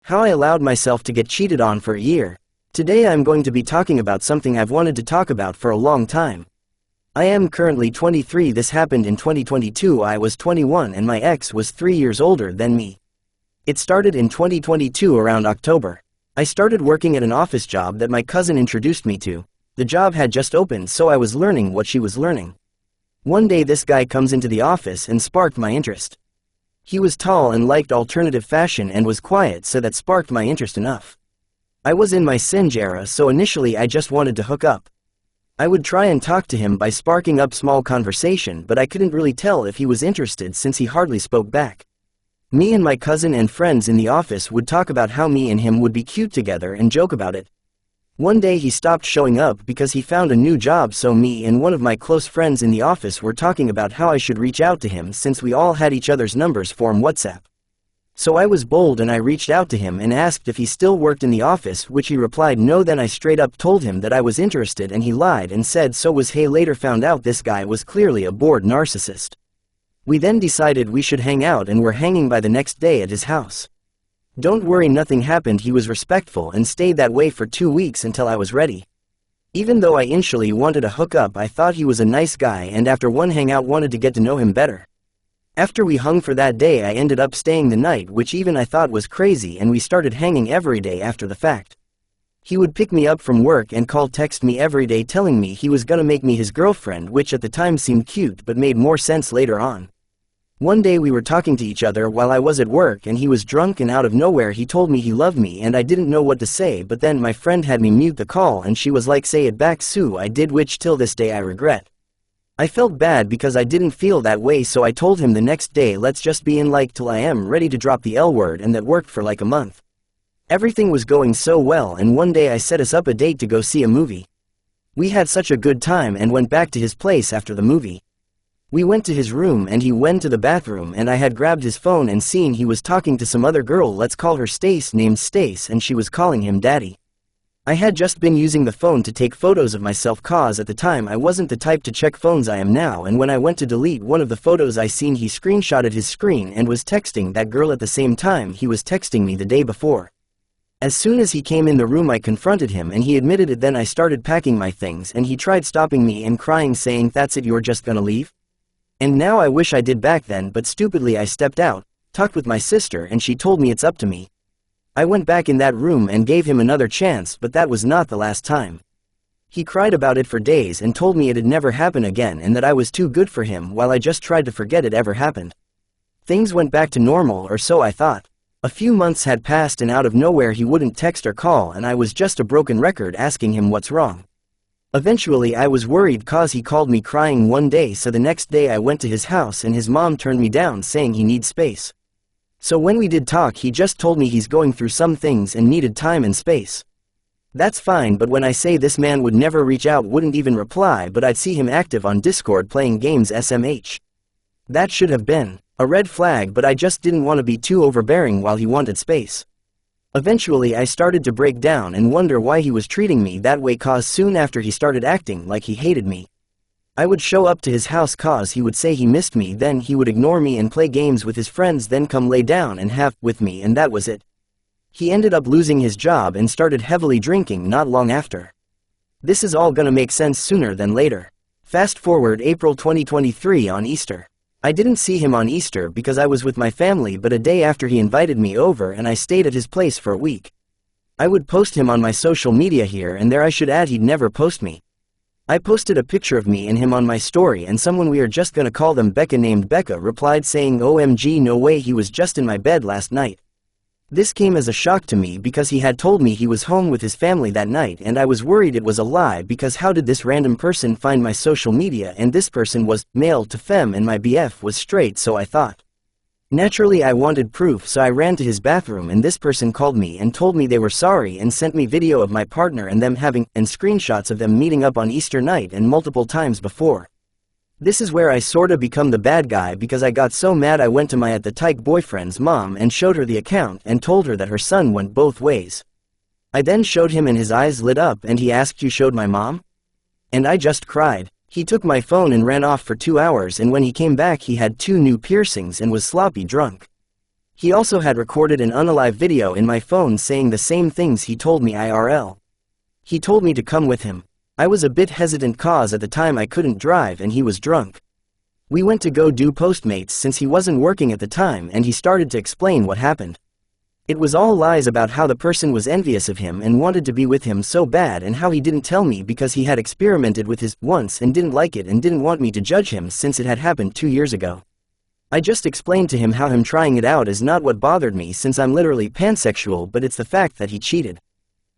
How I allowed myself to get cheated on for a year. Today I'm going to be talking about something I've wanted to talk about for a long time. I am currently 23. This happened in 2022. I was 21 and my ex was 3 years older than me. It started in 2022 around October. I started working at an office job that my cousin introduced me to. The job had just opened, so I was learning what she was learning. One day this guy comes into the office and sparked my interest. He was tall and liked alternative fashion and was quiet, so that sparked my interest enough. I was in my singe era, so initially I just wanted to hook up. I would try and talk to him by sparking up small conversation, but I couldn't really tell if he was interested since he hardly spoke back. Me and my cousin and friends in the office would talk about how me and him would be cute together and joke about it. One day he stopped showing up because he found a new job, so me and one of my close friends in the office were talking about how I should reach out to him since we all had each other's numbers from WhatsApp. So I was bold and I reached out to him and asked if he still worked in the office, which he replied no. Then I straight up told him that I was interested and he lied and said so was he. Later found out this guy was clearly a bored narcissist. We then decided we should hang out and were hanging by the next day at his house. Don't worry, nothing happened. He was respectful and stayed that way for 2 weeks until I was ready. Even though I initially wanted to hook up, I thought he was a nice guy and after one hangout wanted to get to know him better. After we hung for that day, I ended up staying the night, which even I thought was crazy, and we started hanging every day after the fact. He would pick me up from work and text me every day telling me he was gonna make me his girlfriend, which at the time seemed cute but made more sense later on. One day we were talking to each other while I was at work and he was drunk, and out of nowhere he told me he loved me and I didn't know what to say, but then my friend had me mute the call and she was like, say it back, Sue. I did, which till this day I regret. I felt bad because I didn't feel that way, so I told him the next day, let's just be in like till I am ready to drop the L word, and that worked for like a month. Everything was going so well, and one day I set us up a date to go see a movie. We had such a good time and went back to his place after the movie. We went to his room and he went to the bathroom, and I had grabbed his phone and seen he was talking to some other girl, let's call her Stace, named Stace, and she was calling him daddy. I had just been using the phone to take photos of myself cause at the time I wasn't the type to check phones I am now, and when I went to delete one of the photos I seen he screenshotted his screen and was texting that girl at the same time he was texting me the day before. As soon as he came in the room I confronted him and he admitted it. Then I started packing my things and he tried stopping me and crying, saying, that's it, you're just gonna leave? And now I wish I did back then, but stupidly I stepped out, talked with my sister, and she told me it's up to me. I went back in that room and gave him another chance, but that was not the last time. He cried about it for days and told me it'd never happen again and that I was too good for him, while I just tried to forget it ever happened. Things went back to normal, or so I thought. A few months had passed and out of nowhere he wouldn't text or call, and I was just a broken record asking him what's wrong. Eventually I was worried cause he called me crying one day, so the next day I went to his house and his mom turned me down saying he needs space. So when we did talk he just told me he's going through some things and needed time and space. That's fine, but when I say this man would never reach out, wouldn't even reply, but I'd see him active on Discord playing games SMH. That should have been a red flag, but I just didn't want to be too overbearing while he wanted space. Eventually I started to break down and wonder why he was treating me that way, cause soon after he started acting like he hated me. I would show up to his house cause he would say he missed me, then he would ignore me and play games with his friends, then come lay down and have with me, and that was it. He ended up losing his job and started heavily drinking not long after. This is all gonna make sense sooner than later. Fast forward April 2023 on Easter. I didn't see him on Easter because I was with my family, but a day after he invited me over and I stayed at his place for a week. I would post him on my social media here and there. I should add he'd never post me. I posted a picture of me and him on my story, and someone, we are just gonna call them Becca, named Becca, replied saying, OMG, no way, he was just in my bed last night. This came as a shock to me because he had told me he was home with his family that night, and I was worried it was a lie because how did this random person find my social media, and this person was male to femme and my BF was straight, so I thought. Naturally I wanted proof, so I ran to his bathroom and this person called me and told me they were sorry and sent me video of my partner and them having, and screenshots of them meeting up on Easter night and multiple times before. This is where I sorta become the bad guy because I got so mad I went to my at the tyke boyfriend's mom and showed her the account and told her that her son went both ways. I then showed him and his eyes lit up and he asked, you showed my mom? And I just cried. He took my phone and ran off for 2 hours, and when he came back he had 2 new piercings and was sloppy drunk. He also had recorded an unalive video in my phone saying the same things he told me IRL. He told me to come with him. I was a bit hesitant cause at the time I couldn't drive and he was drunk. We went to go do Postmates since he wasn't working at the time, and he started to explain what happened. It was all lies about how the person was envious of him and wanted to be with him so bad, and how he didn't tell me because he had experimented with his once and didn't like it and didn't want me to judge him since it had happened 2 years ago. I just explained to him how him trying it out is not what bothered me since I'm literally pansexual, but it's the fact that he cheated.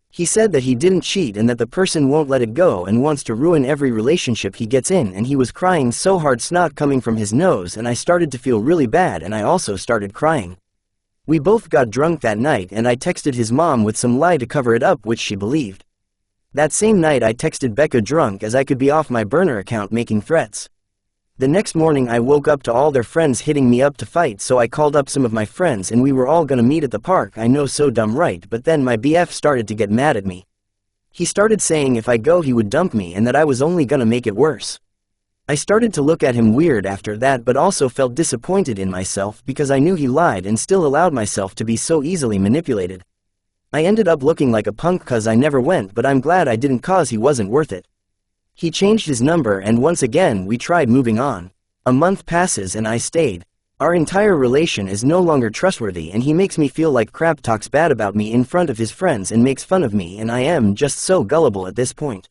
He said that he didn't cheat and that the person won't let it go and wants to ruin every relationship he gets in, and he was crying so hard snot coming from his nose, and I started to feel really bad and I also started crying. We both got drunk that night and I texted his mom with some lie to cover it up, which she believed. That same night I texted Becca drunk as I could be off my burner account making threats. The next morning I woke up to all their friends hitting me up to fight, so I called up some of my friends and we were all gonna meet at the park. I know, so dumb, right? But then my BF started to get mad at me. He started saying if I go he would dump me and that I was only gonna make it worse. I started to look at him weird after that, but also felt disappointed in myself because I knew he lied and still allowed myself to be so easily manipulated. I ended up looking like a punk cause I never went, but I'm glad I didn't cause he wasn't worth it. He changed his number and once again we tried moving on. A month passes and I stayed. Our entire relation is no longer trustworthy and he makes me feel like crap, talks bad about me in front of his friends and makes fun of me, and I am just so gullible at this point.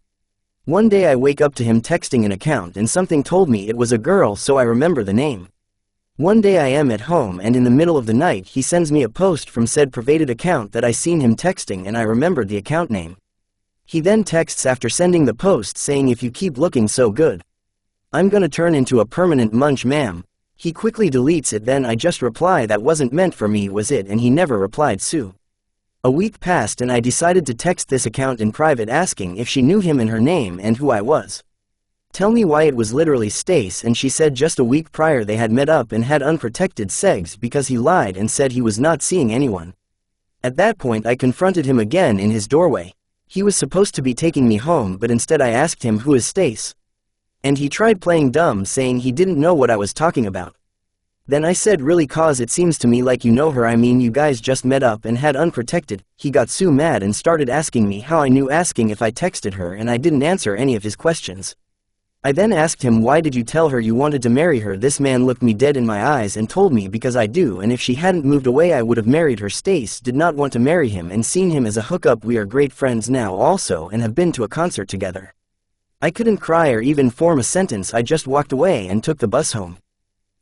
One day I wake up to him texting an account and something told me it was a girl, so I remember the name. One day I am at home and in the middle of the night he sends me a post from said privated account that I seen him texting, and I remembered the account name. He then texts after sending the post saying if you keep looking so good, I'm gonna turn into a permanent munch, ma'am. He quickly deletes it, then I just reply that wasn't meant for me, was it, and he never replied. Sue. A week passed and I decided to text this account in private asking if she knew him and her name and who I was. Tell me why. It was literally Stace, and she said just a week prior they had met up and had unprotected sex because he lied and said he was not seeing anyone. At that point I confronted him again in his doorway. He was supposed to be taking me home, but instead I asked him who is Stace. And he tried playing dumb, saying he didn't know what I was talking about. Then I said really, cause it seems to me like you know her, I mean you guys just met up and had unprotected. He got so mad and started asking me how I knew, asking if I texted her, and I didn't answer any of his questions. I then asked him why did you tell her you wanted to marry her. This man looked me dead in my eyes and told me because I do, and if she hadn't moved away I would have married her. Stace did not want to marry him and seen him as a hookup. We are great friends now also and have been to a concert together. I couldn't cry or even form a sentence. I just walked away and took the bus home.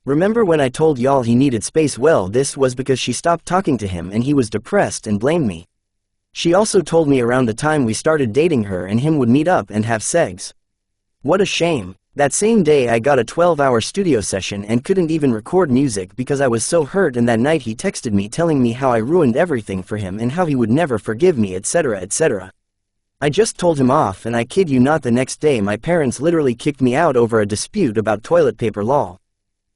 Remember when I told y'all he needed space? Well, this was because she stopped talking to him and he was depressed and blamed me. She also told me around the time we started dating her and him would meet up and have sex. What a shame. That same day I got a 12-hour studio session and couldn't even record music because I was so hurt, and that night he texted me telling me how I ruined everything for him and how he would never forgive me, etc., etc. I just told him off, and I kid you not, the next day my parents literally kicked me out over a dispute about toilet paper, lol.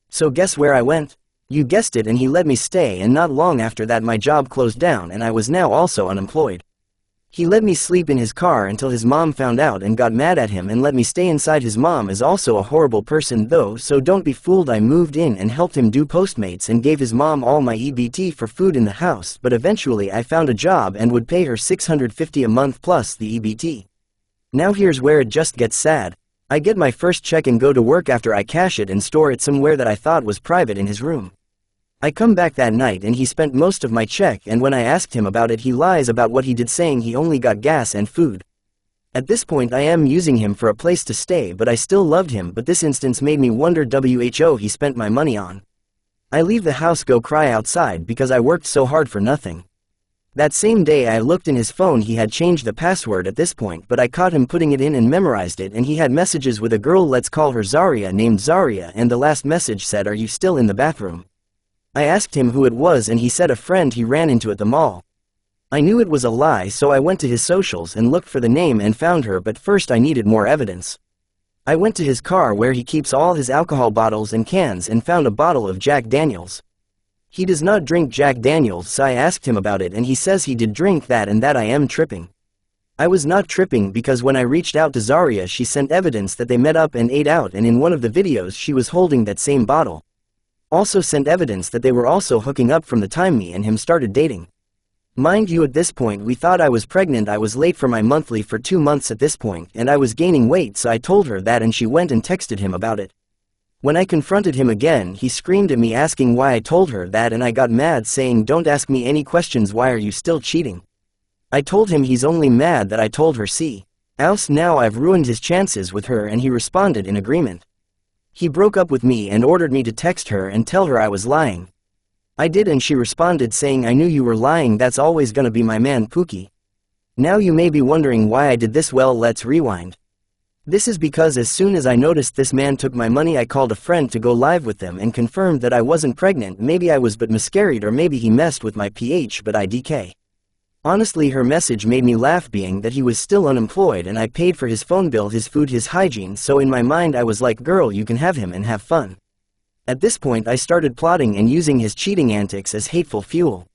So guess where I went? You guessed it, and he let me stay, and not long after that my job closed down and I was now also unemployed. He let me sleep in his car until his mom found out and got mad at him and let me stay inside. His mom is also a horrible person though, so don't be fooled. I moved in and helped him do Postmates and gave his mom all my EBT for food in the house, but eventually I found a job and would pay her $650 a month plus the EBT. Now here's where it just gets sad. I get my first check and go to work after I cash it and store it somewhere that I thought was private in his room. I come back that night and he spent most of my check, and when I asked him about it he lies about what he did, saying he only got gas and food. At this point I am using him for a place to stay, but I still loved him, but this instance made me wonder who he spent my money on. I leave the house, go cry outside because I worked so hard for nothing. That same day I looked in his phone, he had changed the password at this point, but I caught him putting it in and memorized it, and he had messages with a girl, let's call her Zaria, named Zaria, and the last message said, "Are you still in the bathroom?" I asked him who it was and he said a friend he ran into at the mall. I knew it was a lie, so I went to his socials and looked for the name and found her, but first I needed more evidence. I went to his car where he keeps all his alcohol bottles and cans and found a bottle of Jack Daniels. He does not drink Jack Daniels, so I asked him about it and he says he did drink that and that I am tripping. I was not tripping because when I reached out to Zaria she sent evidence that they met up and ate out, and in one of the videos she was holding that same bottle. Also sent evidence that they were also hooking up from the time me and him started dating. Mind you, at this point we thought I was pregnant. I was late for my monthly for 2 months at this point, and I was gaining weight, so I told her that and she went and texted him about it. When I confronted him again, he screamed at me asking why I told her that, and I got mad saying, "Don't ask me any questions, why are you still cheating?" I told him he's only mad that I told her, see? Else now I've ruined his chances with her, and he responded in agreement. He broke up with me and ordered me to text her and tell her I was lying. I did, and she responded saying, "I knew you were lying, that's always gonna be my man Pookie." Now you may be wondering why I did this. Well, let's rewind. This is because as soon as I noticed this man took my money, I called a friend to go live with them and confirmed that I wasn't pregnant. Maybe I was but miscarried, or maybe he messed with my pH, but IDK. Honestly, her message made me laugh, being that he was still unemployed and I paid for his phone bill, his food, his hygiene, so in my mind I was like, girl, you can have him and have fun. At this point I started plotting and using his cheating antics as hateful fuel.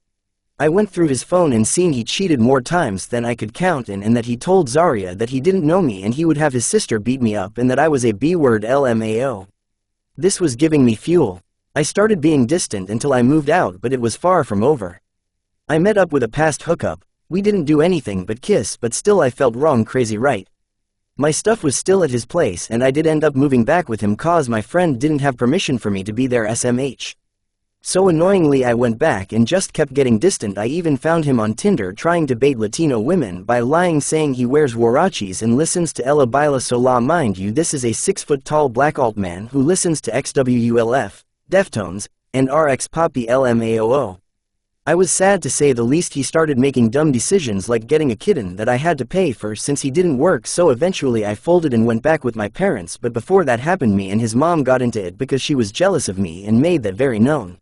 I went through his phone and seen he cheated more times than I could count, and that he told Zaria that he didn't know me and he would have his sister beat me up and that I was a B-word LMAO. This was giving me fuel. I started being distant until I moved out, but it was far from over. I met up with a past hookup. We didn't do anything but kiss, but still I felt wrong, crazy, right? My stuff was still at his place and I did end up moving back with him cause my friend didn't have permission for me to be there SMH. So annoyingly I went back and just kept getting distant. I even found him on Tinder trying to bait Latino women by lying, saying he wears huaraches and listens to Ella Baila Sola. Mind you, this is a 6-foot-tall black alt man who listens to XWULF, Deftones, and RX Poppy LMAOO. I was sad to say the least. He started making dumb decisions like getting a kitten that I had to pay for since he didn't work, so eventually I folded and went back with my parents, but before that happened me and his mom got into it because she was jealous of me and made that very known.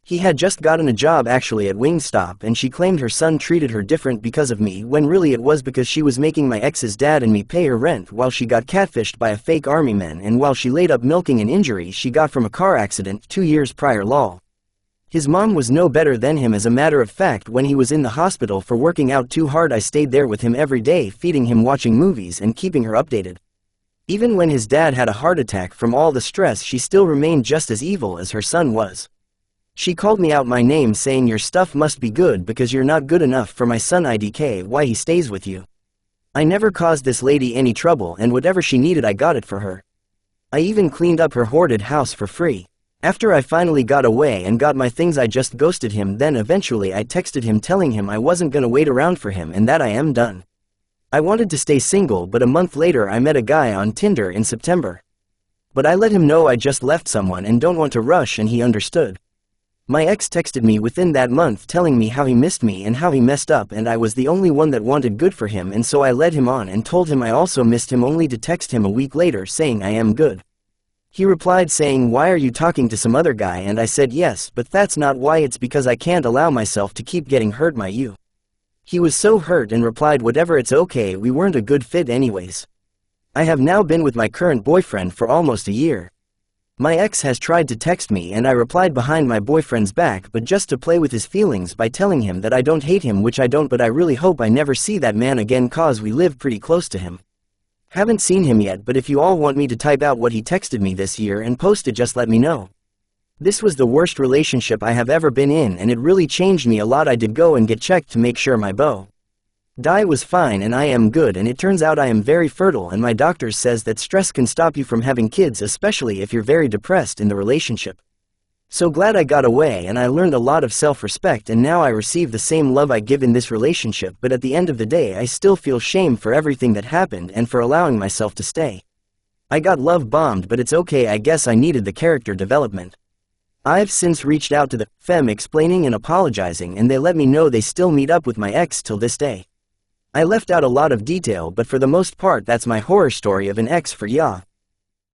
He had just gotten a job actually at Wingstop and she claimed her son treated her different because of me, when really it was because she was making my ex's dad and me pay her rent while she got catfished by a fake army man and while she laid up milking an injury she got from a car accident 2 years prior. Lol. His mom was no better than him. As a matter of fact, when he was in the hospital for working out too hard, I stayed there with him every day, feeding him, watching movies, and keeping her updated. Even when his dad had a heart attack from all the stress, she still remained just as evil as her son was. She called me out my name saying, "Your stuff must be good because you're not good enough for my son IDK, why he stays with you." I never caused this lady any trouble, and whatever she needed I got it for her. I even cleaned up her hoarded house for free. After I finally got away and got my things, I just ghosted him. Then eventually I texted him telling him I wasn't gonna wait around for him and that I am done. I wanted to stay single, but a month later I met a guy on Tinder in September. But I let him know I just left someone and don't want to rush, and he understood. My ex texted me within that month telling me how he missed me and how he messed up and I was the only one that wanted good for him, and so I led him on and told him I also missed him, only to text him a week later saying I am good. He replied saying, "Why are you talking to some other guy?" And I said yes, but that's not why, it's because I can't allow myself to keep getting hurt by you. He was so hurt and replied, "Whatever, it's okay, we weren't a good fit anyways." I have now been with my current boyfriend for almost a year. My ex has tried to text me and I replied behind my boyfriend's back, but just to play with his feelings by telling him that I don't hate him, which I don't, but I really hope I never see that man again cause we live pretty close to him. Haven't seen him yet, but if you all want me to type out what he texted me this year and post it, just let me know. This was the worst relationship I have ever been in and it really changed me a lot. I did go and get checked to make sure my beau Die was fine and I am good, and it turns out I am very fertile, and my doctor says that stress can stop you from having kids, especially if you're very depressed in the relationship. So glad I got away, and I learned a lot of self-respect, and now I receive the same love I give in this relationship, but at the end of the day I still feel shame for everything that happened and for allowing myself to stay. I got love bombed, but it's okay, I guess I needed the character development. I've since reached out to the femme explaining and apologizing, and they let me know they still meet up with my ex till this day. I left out a lot of detail, but for the most part that's my horror story of an ex for ya.